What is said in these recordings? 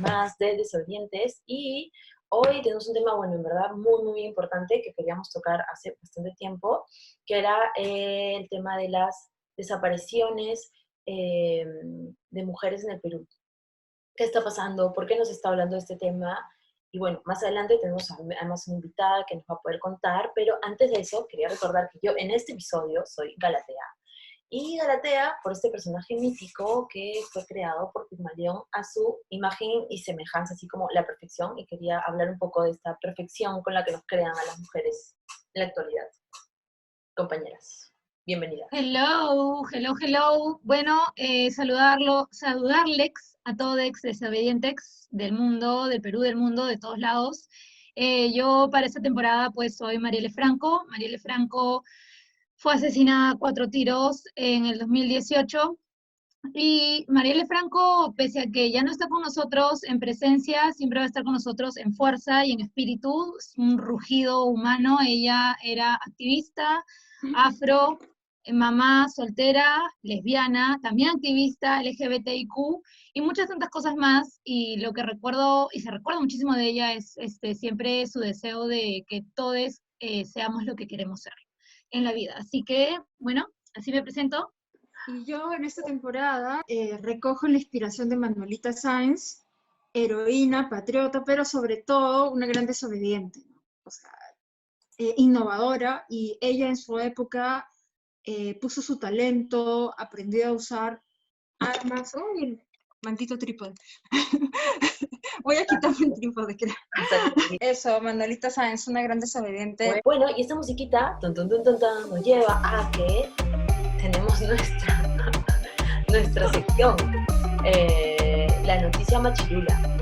más de Desobedientes y hoy tenemos un tema, bueno, en verdad muy, muy importante que queríamos tocar hace bastante tiempo, que era el tema de las desapariciones de mujeres en el Perú. ¿Qué está pasando? ¿Por qué nos está hablando de este tema? Y bueno, más adelante tenemos además una invitada que nos va a poder contar, pero antes de eso quería recordar que yo en este episodio soy Galatea. Y Galatea, por este personaje mítico que fue creado por Pigmalión a su imagen y semejanza, así como la perfección, y quería hablar un poco de esta perfección con la que nos crean a las mujeres en la actualidad. Compañeras, bienvenidas. Hello, hello, hello. Bueno, saludarles a todos desobedientes del mundo, del Perú, del mundo, de todos lados. Yo para esta temporada pues soy Marielle Franco. Marielle Franco fue asesinada a 4 tiros en el 2018. Y Marielle Franco, pese a que ya no está con nosotros en presencia, siempre va a estar con nosotros en fuerza y en espíritu, es un rugido humano. Ella era activista, afro, mamá soltera, lesbiana, también activista, LGBTIQ y muchas tantas cosas más. Y lo que recuerdo, y se recuerda muchísimo de ella, es siempre su deseo de que todos seamos lo que queremos ser en la vida. Así que, bueno, así me presento. Y yo en esta temporada recojo la inspiración de Manuelita Sáenz, heroína, patriota, pero sobre todo una gran desobediente, ¿no? O sea, innovadora, y ella en su época puso su talento, aprendió a usar armas. ¡Uy, el maldito trípode! Voy a quitarme el trípode, creo. Eso, Manuelita Sáenz, una gran desobediente. Bueno, y esta musiquita nos lleva a que tenemos nuestra sección, la noticia machirula.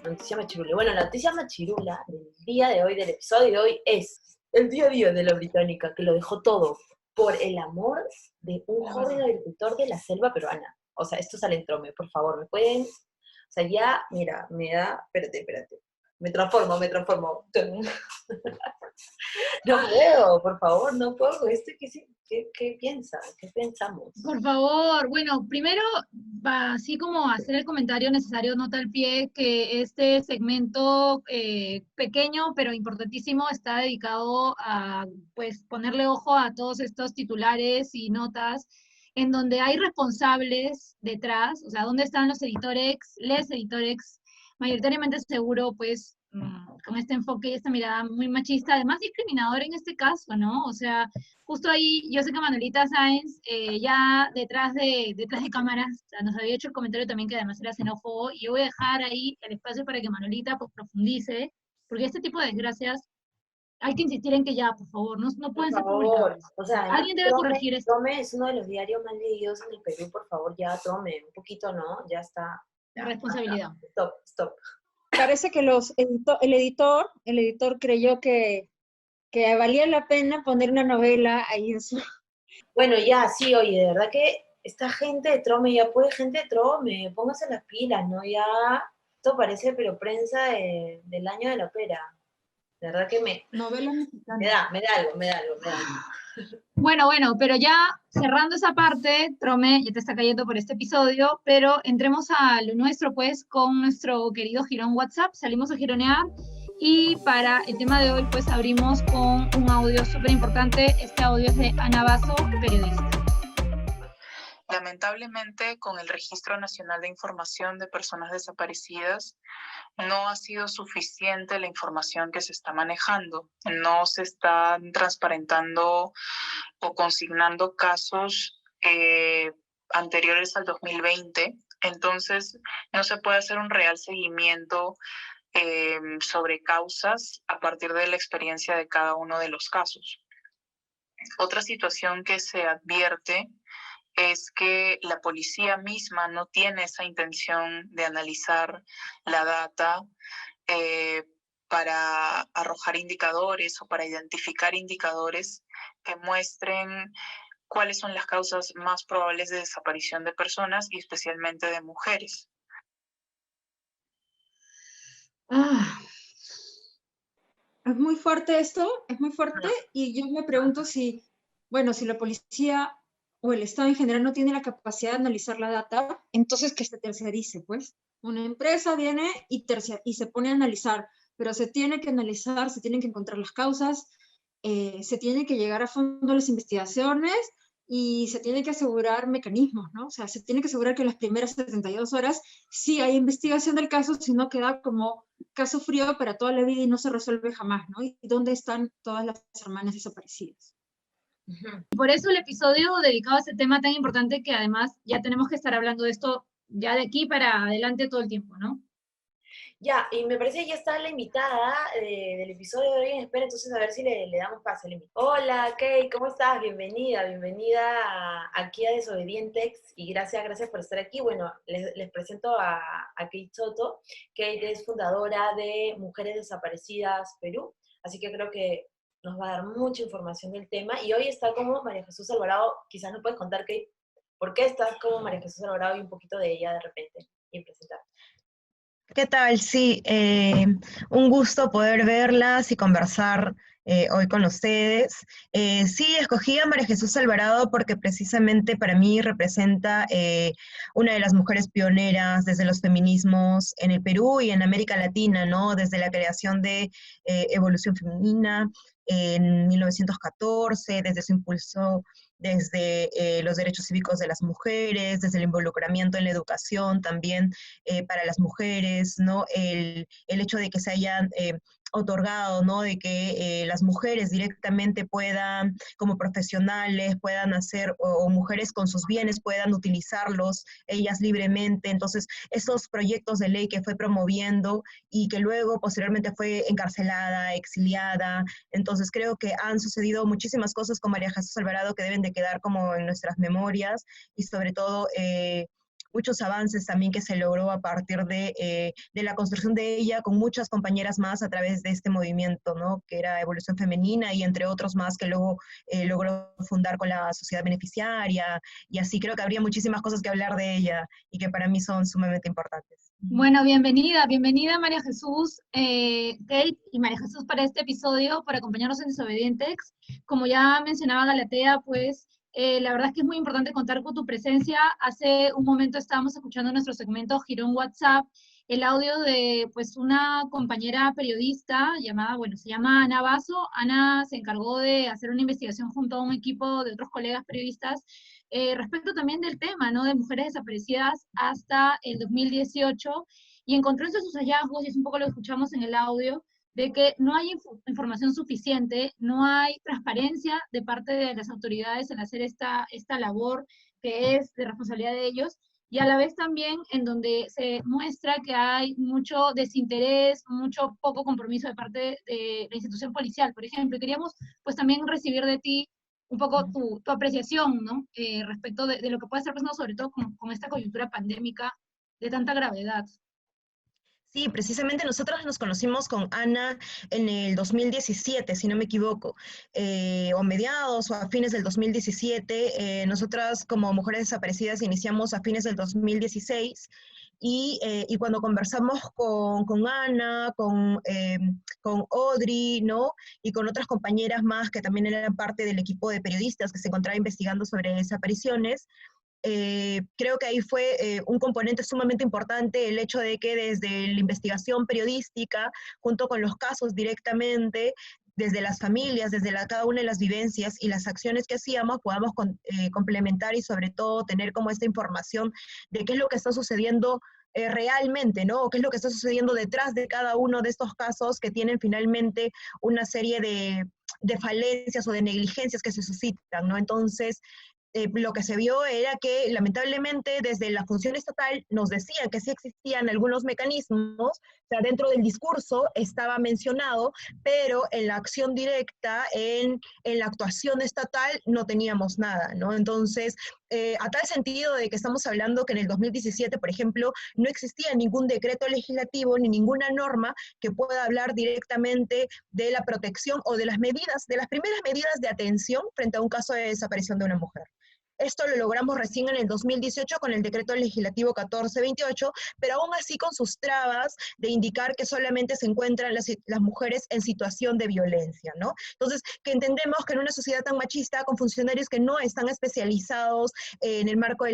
Noticia machirula. Bueno, la noticia machirula del día de hoy, del episodio de hoy, es el día a día de la británica, que lo dejó todo por el amor de un joven agricultor de la selva peruana. O sea, esto sale en Trome, por favor, ¿me pueden? O sea, ya, mira, me da... Espérate. Me transformo. No puedo, por favor, no puedo. ¿Qué piensan? ¿Qué pensamos? Por favor, bueno, primero, así como hacer el comentario necesario, nota al pie, que este segmento pequeño pero importantísimo está dedicado a pues ponerle ojo a todos estos titulares y notas en donde hay responsables detrás, o sea, ¿dónde están los les editores, mayoritariamente seguro, pues, con este enfoque y esta mirada muy machista, además discriminador en este caso, ¿no? O sea, justo ahí, yo sé que Manuelita Sáenz, ya detrás de cámaras, o sea, nos había hecho el comentario también que además era xenófobo, y yo voy a dejar ahí el espacio para que Manuelita pues profundice, porque este tipo de desgracias hay que insistir en que ya, por favor, no pueden ser publicadas. O sea, Alguien debe corregir esto. Trome es uno de los diarios más leídos en el Perú, por favor, ya Trome, un poquito, ¿no? Ya está. La responsabilidad. Stop. Parece que el editor creyó que valía la pena poner una novela ahí en su... Bueno, ya, sí, oye, de verdad que esta gente de Trome, ya puede gente de Trome, pónganse las pilas, ¿no? Ya, esto parece, pero prensa del año de la pera. De verdad que Novela mexicana. me da algo. Bueno, pero ya cerrando esa parte, Trome ya te está cayendo por este episodio, pero entremos a lo nuestro, pues, con nuestro querido Girón WhatsApp. Salimos a gironear y para el tema de hoy, pues, abrimos con un audio súper importante. Este audio es de Ana Basso, periodista. Lamentablemente, con el Registro Nacional de Información de Personas Desaparecidas, no ha sido suficiente la información que se está manejando. No se están transparentando o consignando casos anteriores al 2020. Entonces, no se puede hacer un real seguimiento sobre causas a partir de la experiencia de cada uno de los casos. Otra situación que se advierte es que la policía misma no tiene esa intención de analizar la data para arrojar indicadores o para identificar indicadores que muestren cuáles son las causas más probables de desaparición de personas y especialmente de Es muy fuerte esto, es muy fuerte, y yo me pregunto si, bueno, si la policía o el Estado en general no tiene la capacidad de analizar la data, entonces que se terciarice, pues. Una empresa viene y se pone a analizar, pero se tiene que analizar, se tienen que encontrar las causas, se tiene que llegar a fondo a las investigaciones y se tiene que asegurar mecanismos, ¿no? O sea, se tiene que asegurar que en las primeras 72 horas sí hay investigación del caso, si no queda como caso frío para toda la vida y no se resuelve jamás, ¿no? ¿Y dónde están todas las hermanas desaparecidas? Y por eso el episodio dedicado a este tema tan importante que además ya tenemos que estar hablando de esto ya de aquí para adelante todo el tiempo, ¿no? Ya, y me parece que ya está la invitada del episodio de hoy en espera, entonces a ver si le damos paso a la invitada. Hola, Kate, ¿cómo estás? Bienvenida, aquí a Desobedientex, y gracias por estar aquí. Bueno, les presento a Kate Soto. Kate es fundadora de Mujeres Desaparecidas Perú, así que creo que nos va a dar mucha información del tema, y hoy está como María Jesús Alvarado. Quizás nos puedes contar, Kate, por qué estás como María Jesús Alvarado y un poquito de ella de repente, y presentar. ¿Qué tal? Sí, un gusto poder verlas y conversar hoy con ustedes. Sí, escogí a María Jesús Alvarado porque precisamente para mí representa una de las mujeres pioneras desde los feminismos en el Perú y en América Latina, ¿no? Desde la creación de Evolución Femenina en 1914, desde su impulso desde los derechos cívicos de las mujeres, desde el involucramiento en la educación también para las mujeres, ¿no? El hecho de que se hayan otorgado, ¿no? De que las mujeres directamente puedan, como profesionales, puedan hacer, o mujeres con sus bienes puedan utilizarlos ellas libremente. Entonces, esos proyectos de ley que fue promoviendo y que luego posteriormente fue encarcelada, exiliada. Entonces, creo que han sucedido muchísimas cosas con María Jesús Alvarado que deben de quedar como en nuestras memorias, y sobre todo muchos avances también que se logró a partir de la construcción de ella con muchas compañeras más a través de este movimiento, ¿no? Que era Evolución Femenina, y entre otros más que luego logró fundar con la Sociedad Beneficiaria, y así creo que habría muchísimas cosas que hablar de ella y que para mí son sumamente importantes. Bueno, bienvenida María Jesús, Kate y María Jesús para este episodio, por acompañarnos en Desobedientex. Como ya mencionaba Galatea, pues la verdad es que es muy importante contar con tu presencia. Hace un momento estábamos escuchando nuestro segmento Girón WhatsApp, el audio de pues una compañera periodista llamada, bueno, se llama Ana Basso. Ana se encargó de hacer una investigación junto a un equipo de otros colegas periodistas respecto también del tema, ¿no? De mujeres desaparecidas hasta el 2018, y encontró entre sus hallazgos, y es un poco lo que escuchamos en el audio, de que no hay información suficiente, no hay transparencia de parte de las autoridades en hacer esta labor que es de responsabilidad de ellos, y a la vez también en donde se muestra que hay mucho desinterés, mucho poco compromiso de parte de la institución policial, por ejemplo. Y queríamos pues también recibir de ti un poco tu apreciación, ¿no? Respecto de lo que puede estar pasando, sobre todo con esta coyuntura pandémica de tanta gravedad. Sí, precisamente nosotros nos conocimos con Ana en el 2017, si no me equivoco, o mediados o a fines del 2017. Nosotras como mujeres desaparecidas iniciamos a fines del 2016, y cuando conversamos con Ana, con Audrey, ¿no? Y con otras compañeras más que también eran parte del equipo de periodistas que se encontraba investigando sobre desapariciones, creo que ahí fue un componente sumamente importante el hecho de que desde la investigación periodística, junto con los casos directamente, desde las familias, desde cada una de las vivencias y las acciones que hacíamos, podamos complementar y sobre todo tener como esta información de qué es lo que está sucediendo realmente, ¿no? O qué es lo que está sucediendo detrás de cada uno de estos casos que tienen finalmente una serie de falencias o de negligencias que se suscitan, ¿no? Entonces, lo que se vio era que lamentablemente desde la función estatal nos decían que sí existían algunos mecanismos, o sea, dentro del discurso estaba mencionado, pero en la acción directa, en la actuación estatal, no teníamos nada, ¿no? Entonces, a tal sentido de que estamos hablando que en el 2017, por ejemplo, no existía ningún decreto legislativo ni ninguna norma que pueda hablar directamente de la protección o de las medidas, de las primeras medidas de atención frente a un caso de desaparición de una mujer. Esto lo logramos recién en el 2018 con el decreto legislativo 1428, pero aún así con sus trabas de indicar que solamente se encuentran las mujeres en situación de violencia, ¿no? Entonces, que entendemos que en una sociedad tan machista, con funcionarios que no están especializados en el marco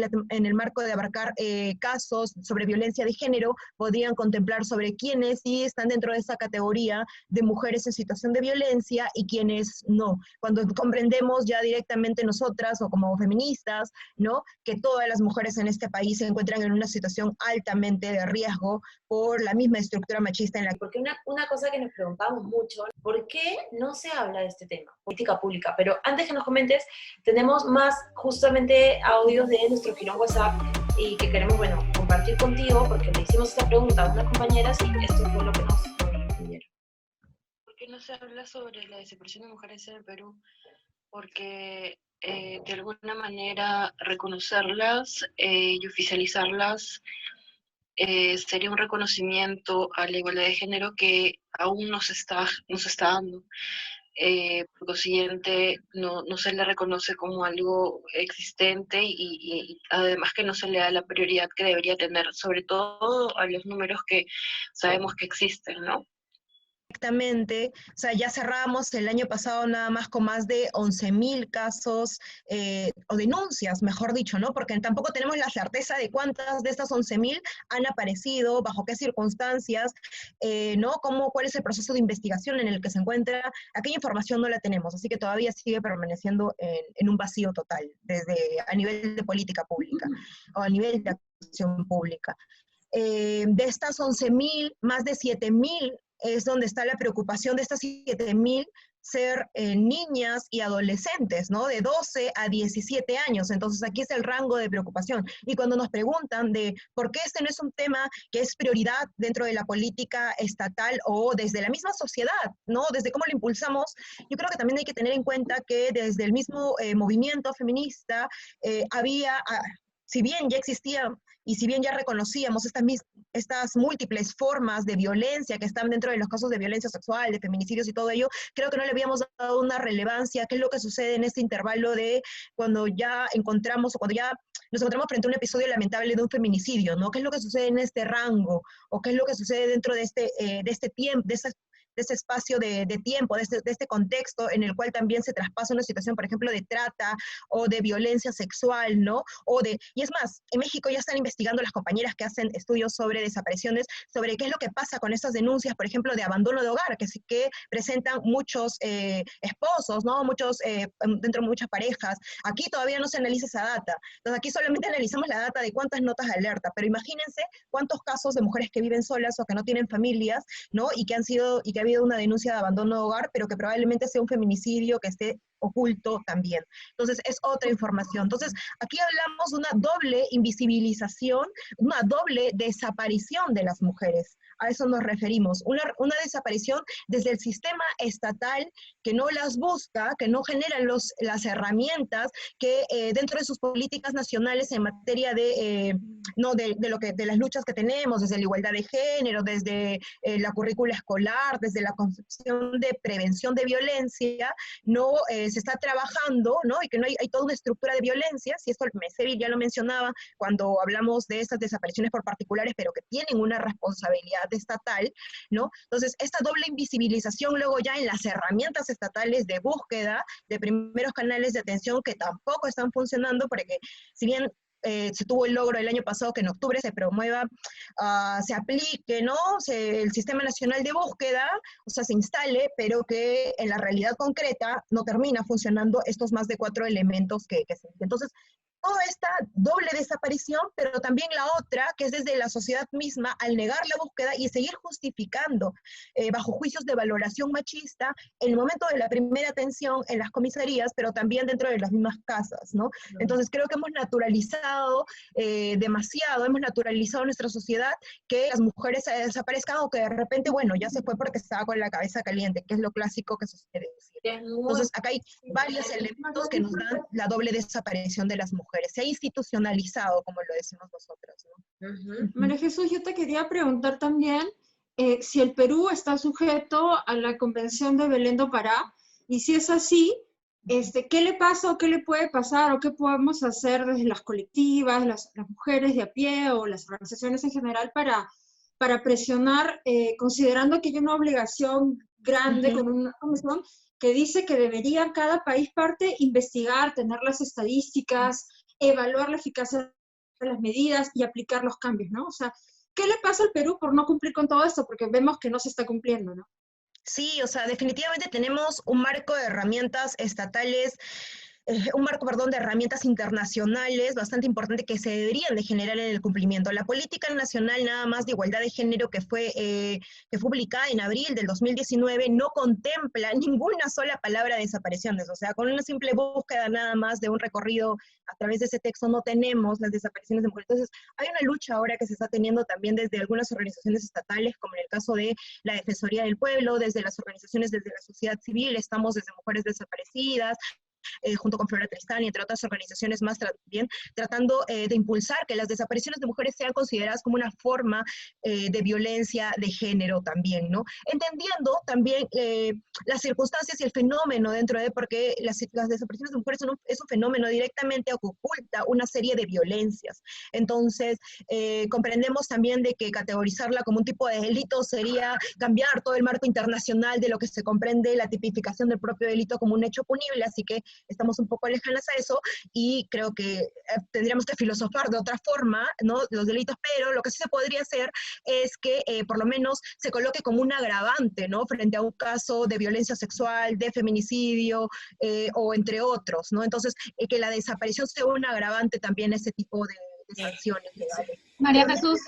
de abarcar casos sobre violencia de género, podrían contemplar sobre quiénes sí están dentro de esa categoría de mujeres en situación de violencia y quienes no. Cuando comprendemos ya directamente nosotras o como feministas, ¿no? Que todas las mujeres en este país se encuentran en una situación altamente de riesgo por la misma estructura machista en la que... Porque una cosa que nos preguntamos mucho, ¿por qué no se habla de este tema? Política pública. Pero antes que nos comentes, tenemos más justamente audios de nuestro Quirón WhatsApp y que queremos, bueno, compartir contigo porque le hicimos esta pregunta a unas compañeras y esto fue lo que nos respondieron. ¿Por qué no se habla sobre la desaparición de mujeres en el Perú? Porque de alguna manera reconocerlas y oficializarlas sería un reconocimiento a la igualdad de género que aún no se está dando. Por consiguiente, no se le reconoce como algo existente y además que no se le da la prioridad que debería tener, sobre todo a los números que sabemos que existen, ¿no? Exactamente, o sea, ya cerramos el año pasado nada más con más de 11.000 casos o denuncias, mejor dicho, ¿no? Porque tampoco tenemos la certeza de cuántas de estas 11.000 han aparecido, bajo qué circunstancias, ¿no? ¿Cuál es el proceso de investigación en el que se encuentra? Aquella información no la tenemos, así que todavía sigue permaneciendo en un vacío total, a nivel de política pública o a nivel de acción pública. De estas 11.000, más de 7.000 es donde está la preocupación de estas 7.000 ser niñas y adolescentes, ¿no? De 12 a 17 años. Entonces aquí es el rango de preocupación. Y cuando nos preguntan de por qué este no es un tema que es prioridad dentro de la política estatal o desde la misma sociedad, ¿no? Desde cómo lo impulsamos, yo creo que también hay que tener en cuenta que desde el mismo movimiento feminista había... si bien ya existía y si bien ya reconocíamos estas múltiples formas de violencia que están dentro de los casos de violencia sexual, de feminicidios y todo ello, creo que no le habíamos dado una relevancia, qué es lo que sucede en este intervalo de cuando ya encontramos o cuando ya nos encontramos frente a un episodio lamentable de un feminicidio, ¿no? ¿Qué es lo que sucede en este rango? ¿O qué es lo que sucede dentro de este tiempo, de ese espacio de tiempo, de este contexto en el cual también se traspasa una situación, por ejemplo, de trata o de violencia sexual, ¿no? Y es más, en México ya están investigando las compañeras que hacen estudios sobre desapariciones, sobre qué es lo que pasa con estas denuncias, por ejemplo, de abandono de hogar, que presentan muchos esposos, ¿no? Dentro de muchas parejas. Aquí todavía no se analiza esa data. Entonces aquí solamente analizamos la data de cuántas notas de alerta, pero imagínense cuántos casos de mujeres que viven solas o que no tienen familias, ¿no? Y que ha habido una denuncia de abandono de hogar, pero que probablemente sea un feminicidio que esté oculto también. Entonces, es otra información. Entonces, aquí hablamos de una doble invisibilización, una doble desaparición de las mujeres. A eso nos referimos. Una desaparición desde el sistema estatal que no las busca, que no genera las herramientas que dentro de sus políticas nacionales en materia de las luchas que tenemos, desde la igualdad de género, desde la currícula escolar, desde la concepción de prevención de violencia, no se está trabajando, ¿no? Y que no hay toda una estructura de violencias, y esto Mesevi ya lo mencionaba cuando hablamos de estas desapariciones por particulares, pero que tienen una responsabilidad estatal, ¿no? Entonces, esta doble invisibilización luego ya en las herramientas estatales de búsqueda de primeros canales de atención que tampoco están funcionando, porque si bien se tuvo el logro el año pasado que en octubre se promueva, se aplique, ¿no? El Sistema Nacional de Búsqueda, o sea, se instale, pero que en la realidad concreta no termina funcionando estos más de 4 elementos que se... Entonces, toda esta doble desaparición, pero también la otra, que es desde la sociedad misma, al negar la búsqueda y seguir justificando bajo juicios de valoración machista en el momento de la primera atención en las comisarías, pero también dentro de las mismas casas, ¿no? Entonces creo que hemos naturalizado demasiado, hemos naturalizado en nuestra sociedad que las mujeres se desaparezcan o que de repente, bueno, ya se fue porque estaba con la cabeza caliente, que es lo clásico que sucede. Entonces acá hay varios elementos que nos dan la doble desaparición de las mujeres. Se ha institucionalizado, como lo decimos nosotros, ¿no? María Jesús, yo te quería preguntar también si el Perú está sujeto a la Convención de Belén do Pará, y si es así, ¿Qué le pasa o qué le puede pasar o qué podemos hacer desde las colectivas, las mujeres de a pie o las organizaciones en general para presionar, considerando que hay una obligación grande con una comisión que dice que debería cada país parte investigar, tener las estadísticas, evaluar la eficacia de las medidas y aplicar los cambios, ¿no? O sea, ¿qué le pasa al Perú por no cumplir con todo esto? Porque vemos que no se está cumpliendo, ¿no? Sí, o sea, definitivamente tenemos un marco de herramientas estatales, un marco, perdón, de herramientas internacionales bastante importante que se deberían de generar en el cumplimiento. La política nacional nada más de igualdad de género que fue publicada en abril del 2019 no contempla ninguna sola palabra de desapariciones. O sea, con una simple búsqueda nada más de un recorrido a través de ese texto no tenemos las desapariciones de mujeres. Entonces, hay una lucha ahora que se está teniendo también desde algunas organizaciones estatales, como en el caso de la Defensoría del Pueblo, desde las organizaciones, desde la sociedad civil, estamos desde Mujeres Desaparecidas, junto con Flora Tristán y entre otras organizaciones más también, tratando de impulsar que las desapariciones de mujeres sean consideradas como una forma de violencia de género también, ¿no? Entendiendo también las circunstancias y el fenómeno dentro de, porque las desapariciones de mujeres es un fenómeno directamente que oculta una serie de violencias. Entonces, comprendemos también de que categorizarla como un tipo de delito sería cambiar todo el marco internacional de lo que se comprende la tipificación del propio delito como un hecho punible, así que estamos un poco lejanas a eso y creo que tendríamos que filosofar de otra forma, ¿no? Los delitos, pero lo que sí se podría hacer es que por lo menos se coloque como un agravante, ¿no? Frente a un caso de violencia sexual, de feminicidio o entre otros, ¿no? Entonces, que la desaparición sea un agravante también a ese tipo de sanciones legales. María Pero Jesús.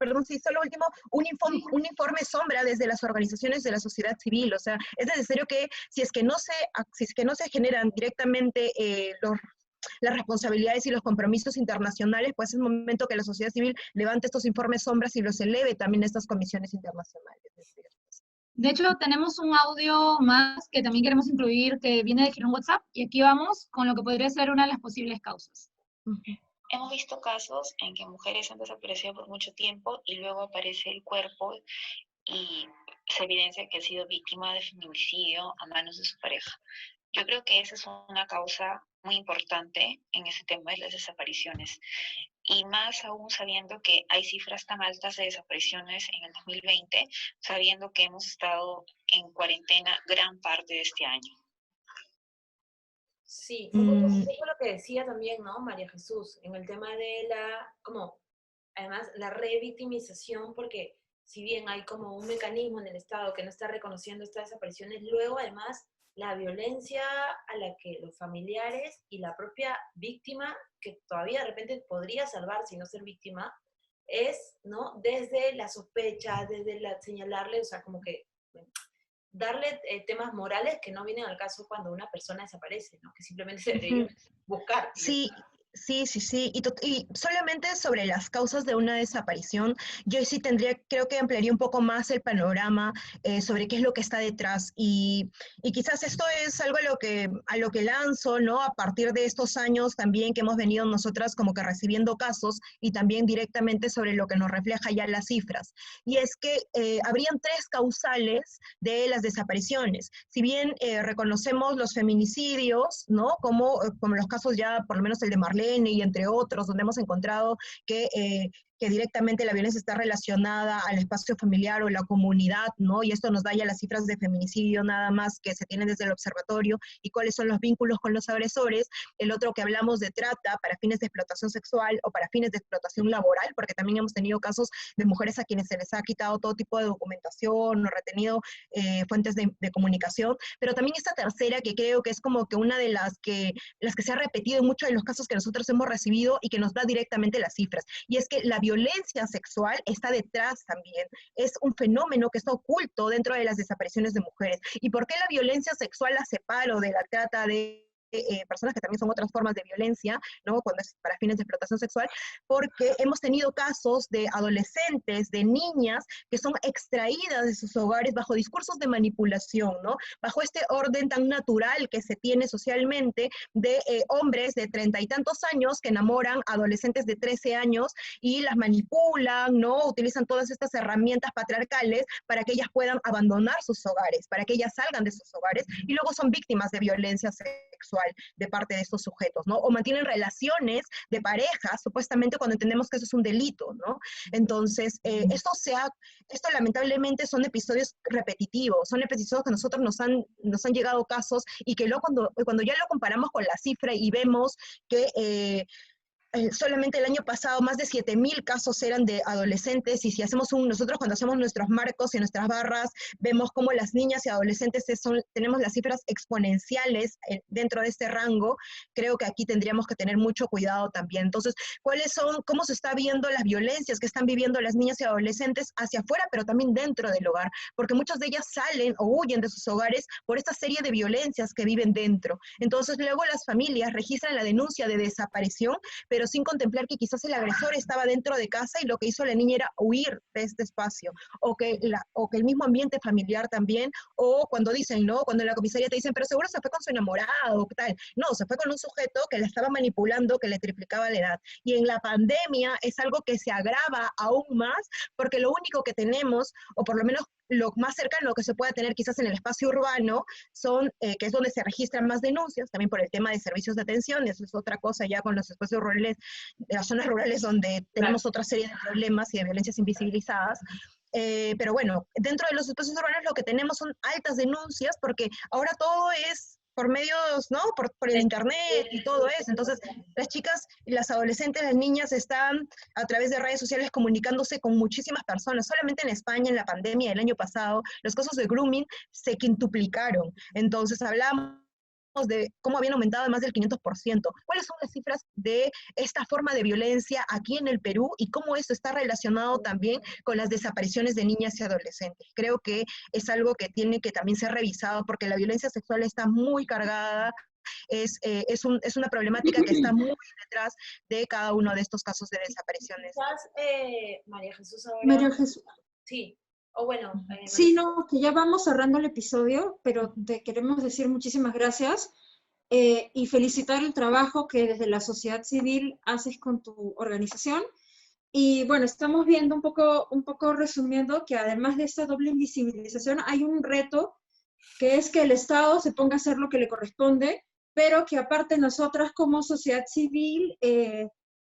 perdón, sí, solo último, un informe sombra desde las organizaciones de la sociedad civil. O sea, es necesario que si es que no se generan directamente las responsabilidades y los compromisos internacionales, pues es momento que la sociedad civil levante estos informes sombras y los eleve también a estas comisiones internacionales. De hecho, tenemos un audio más que también queremos incluir que viene de un WhatsApp y aquí vamos con lo que podría ser una de las posibles causas. Hemos visto casos en que mujeres han desaparecido por mucho tiempo y luego aparece el cuerpo y se evidencia que ha sido víctima de feminicidio a manos de su pareja. Yo creo que esa es una causa muy importante en ese tema de las desapariciones. Y más aún sabiendo que hay cifras tan altas de desapariciones en el 2020, sabiendo que hemos estado en cuarentena gran parte de este año. Sí, un poco lo que decía también, ¿no, María Jesús? En el tema de además, la revictimización, porque si bien hay como un mecanismo en el Estado que no está reconociendo estas desapariciones, luego además la violencia a la que los familiares y la propia víctima, que todavía de repente podría salvarse y no ser víctima, es, ¿no? Desde la sospecha, desde señalarle, o sea, como que darle temas morales que no vienen al caso cuando una persona desaparece, ¿no? Que simplemente se debería buscar. Sí, sí. Y solamente sobre las causas de una desaparición, yo sí creo que ampliaría un poco más el panorama sobre qué es lo que está detrás. Y quizás esto es algo a lo que lanzo, ¿no? A partir de estos años también que hemos venido nosotras como que recibiendo casos y también directamente sobre lo que nos refleja ya las cifras. Y es que habrían 3 causales de las desapariciones. Si bien reconocemos los feminicidios, ¿no? Como los casos ya, por lo menos el de Marlene, y entre otros, donde hemos encontrado que directamente la violencia está relacionada al espacio familiar o la comunidad, ¿no? Y esto nos da ya las cifras de feminicidio nada más que se tienen desde el observatorio y cuáles son los vínculos con los agresores. El otro que hablamos de trata para fines de explotación sexual o para fines de explotación laboral, porque también hemos tenido casos de mujeres a quienes se les ha quitado todo tipo de documentación o retenido fuentes de comunicación, pero también esta tercera que creo que es como que una de las que se ha repetido en muchos de los casos que nosotros hemos recibido y que nos da directamente las cifras, y es que la violencia sexual está detrás también, es un fenómeno que está oculto dentro de las desapariciones de mujeres. ¿Y por qué la violencia sexual la separo de la trata de personas, que también son otras formas de violencia, ¿no? Cuando es para fines de explotación sexual, porque hemos tenido casos de adolescentes, de niñas, que son extraídas de sus hogares bajo discursos de manipulación, ¿no? Bajo este orden tan natural que se tiene socialmente de hombres de 30 y tantos años que enamoran a adolescentes de 13 años y las manipulan, ¿no? Utilizan todas estas herramientas patriarcales para que ellas puedan abandonar sus hogares, para que ellas salgan de sus hogares, y luego son víctimas de violencia sexual de parte de estos sujetos, ¿no? O mantienen relaciones de pareja, supuestamente, cuando entendemos que eso es un delito, ¿no? Entonces, esto lamentablemente son episodios repetitivos, son episodios que nosotros nos han llegado casos, y que luego cuando ya lo comparamos con la cifra y vemos que solamente el año pasado más de 7.000 casos eran de adolescentes, y si nosotros cuando hacemos nuestros marcos y nuestras barras, vemos cómo las niñas y adolescentes tenemos las cifras exponenciales dentro de este rango. Creo que aquí tendríamos que tener mucho cuidado también. Entonces, cómo se está viendo las violencias que están viviendo las niñas y adolescentes hacia afuera, pero también dentro del hogar, porque muchas de ellas salen o huyen de sus hogares por esta serie de violencias que viven dentro. Entonces, luego las familias registran la denuncia de desaparición, pero sin contemplar que quizás el agresor estaba dentro de casa y lo que hizo la niña era huir de este espacio, o que el mismo ambiente familiar también, o cuando dicen, ¿no? Cuando en la comisaría te dicen, pero seguro se fue con su enamorado, tal. No, se fue con un sujeto que la estaba manipulando, que le triplicaba la edad. Y en la pandemia es algo que se agrava aún más, porque lo único que tenemos, o por lo menos lo más cercano que se pueda tener quizás en el espacio urbano, que es donde se registran más denuncias, también por el tema de servicios de atención, y eso es otra cosa ya con los espacios rurales, de las zonas rurales, donde tenemos otra serie de problemas y de violencias invisibilizadas. Pero bueno, dentro de los espacios urbanos lo que tenemos son altas denuncias, porque ahora todo es por medios, ¿no? Por el internet y todo eso. Entonces, las chicas, las adolescentes, las niñas están a través de redes sociales comunicándose con muchísimas personas. Solamente en España, en la pandemia del año pasado, los casos de grooming se quintuplicaron. Entonces, hablamos de cómo habían aumentado más del 500%. ¿Cuáles son las cifras de esta forma de violencia aquí en el Perú y cómo esto está relacionado también con las desapariciones de niñas y adolescentes? Creo que es algo que tiene que también ser revisado, porque la violencia sexual está muy cargada, es una problemática que está muy detrás de cada uno de estos casos de desapariciones. María Jesús ahora. María Jesús. Sí. O bueno. Sí, no, que ya vamos cerrando el episodio, pero te queremos decir muchísimas gracias y felicitar el trabajo que desde la sociedad civil haces con tu organización. Y bueno, estamos viendo un poco resumiendo que además de esta doble invisibilización hay un reto, que es que el Estado se ponga a hacer lo que le corresponde, pero que aparte nosotras como sociedad civil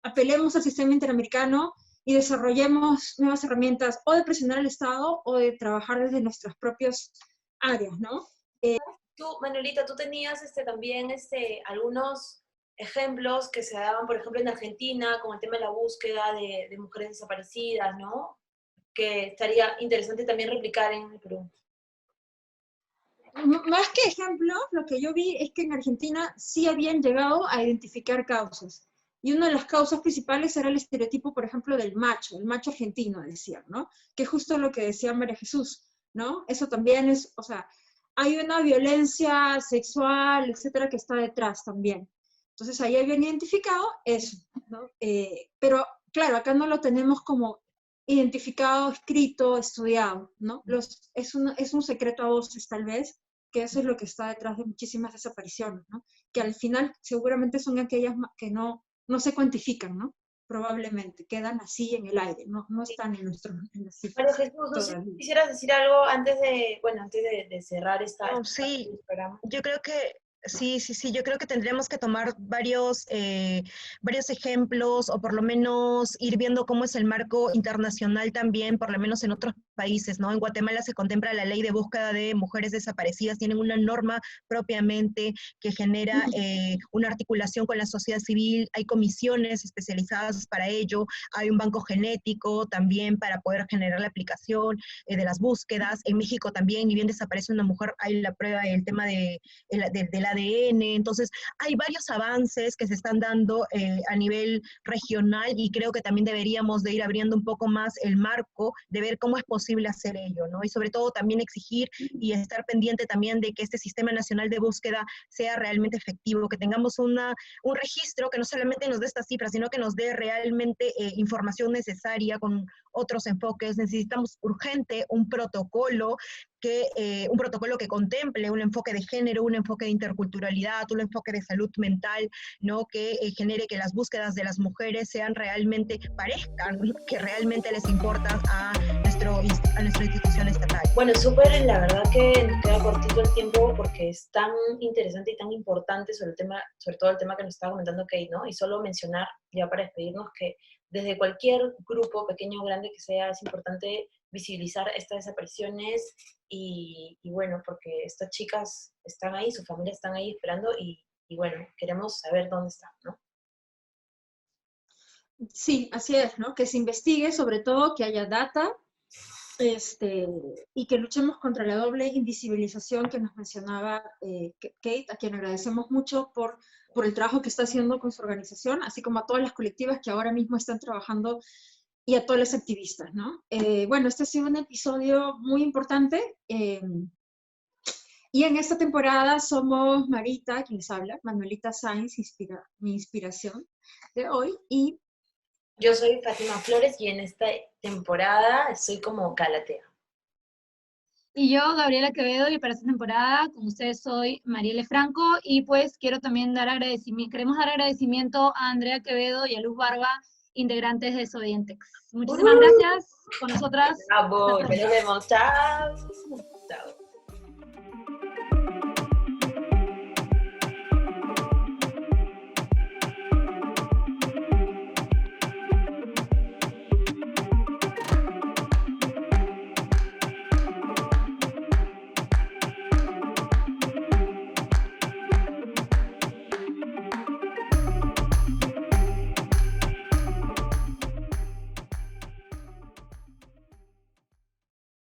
apelemos al sistema interamericano y desarrollemos nuevas herramientas o de presionar al Estado o de trabajar desde nuestras propias áreas, ¿no? Tú, Manuelita, tú tenías también algunos ejemplos que se daban, por ejemplo, en Argentina, con el tema de la búsqueda de mujeres desaparecidas, ¿no? Que estaría interesante también replicar en el Perú. Más que ejemplos, lo que yo vi es que en Argentina sí habían llegado a identificar causas. Y una de las causas principales era el estereotipo, por ejemplo, del macho, el macho argentino, decían, ¿no? Que es justo lo que decía María Jesús, ¿no? Eso también es, o sea, hay una violencia sexual, etcétera, que está detrás también. Entonces ahí habían identificado eso, ¿no? Pero claro, acá no lo tenemos como identificado, escrito, estudiado, ¿no? Es un secreto a voces, tal vez, que eso es lo que está detrás de muchísimas desapariciones, ¿no? Que al final seguramente son aquellas que no se cuantifican, ¿no? Probablemente, quedan así en el aire, no están en las cifras. María Jesús, no sé si quisieras decir algo antes de cerrar Sí, yo creo que sí, yo creo que tendríamos que tomar varios ejemplos, o por lo menos ir viendo cómo es el marco internacional también, por lo menos en otros países, ¿no? En Guatemala se contempla la ley de búsqueda de mujeres desaparecidas, tienen una norma propiamente que genera una articulación con la sociedad civil, hay comisiones especializadas para ello, hay un banco genético también para poder generar la aplicación de las búsquedas. En México también, ni bien desaparece una mujer, hay la prueba del tema del ADN. Entonces, hay varios avances que se están dando a nivel regional, y creo que también deberíamos de ir abriendo un poco más el marco, de ver cómo es posible posible hacer ello, ¿no? Y sobre todo también exigir y estar pendiente también de que este Sistema Nacional de Búsqueda sea realmente efectivo, que tengamos un registro que no solamente nos dé estas cifras, sino que nos dé realmente información necesaria con otros enfoques. Necesitamos urgente un protocolo que contemple un enfoque de género, un enfoque de interculturalidad, un enfoque de salud mental, ¿no? Que genere que las búsquedas de las mujeres sean realmente, parezcan que realmente les importa a nuestra institución estatal. Bueno, súper, la verdad que nos queda cortito el tiempo porque es tan interesante y tan importante sobre todo el tema que nos estaba comentando Kate, ¿no? Y solo mencionar, ya para despedirnos, que desde cualquier grupo, pequeño o grande que sea, es importante visibilizar estas desapariciones y bueno, porque estas chicas están ahí, su familia están ahí esperando y bueno, queremos saber dónde están, ¿no? Sí, así es, ¿no? Que se investigue, sobre todo que haya data, y que luchemos contra la doble invisibilización que nos mencionaba Kate, a quien agradecemos mucho por el trabajo que está haciendo con su organización, así como a todas las colectivas que ahora mismo están trabajando y a todos los activistas, ¿no? Bueno, este ha sido un episodio muy importante y en esta temporada somos Marita, quien les habla, Manuelita Sáenz, mi inspiración de hoy, y yo soy Fátima Flores y en esta temporada soy como Galatea. Y yo, Gabriela Quevedo, y para esta temporada, con ustedes soy Mariele Franco, y pues quiero también queremos dar agradecimiento a Andrea Quevedo y a Luz Barba, integrantes de Desobedientex. Muchísimas gracias con nosotras. Bravo, ya nos vemos, chao. Chao.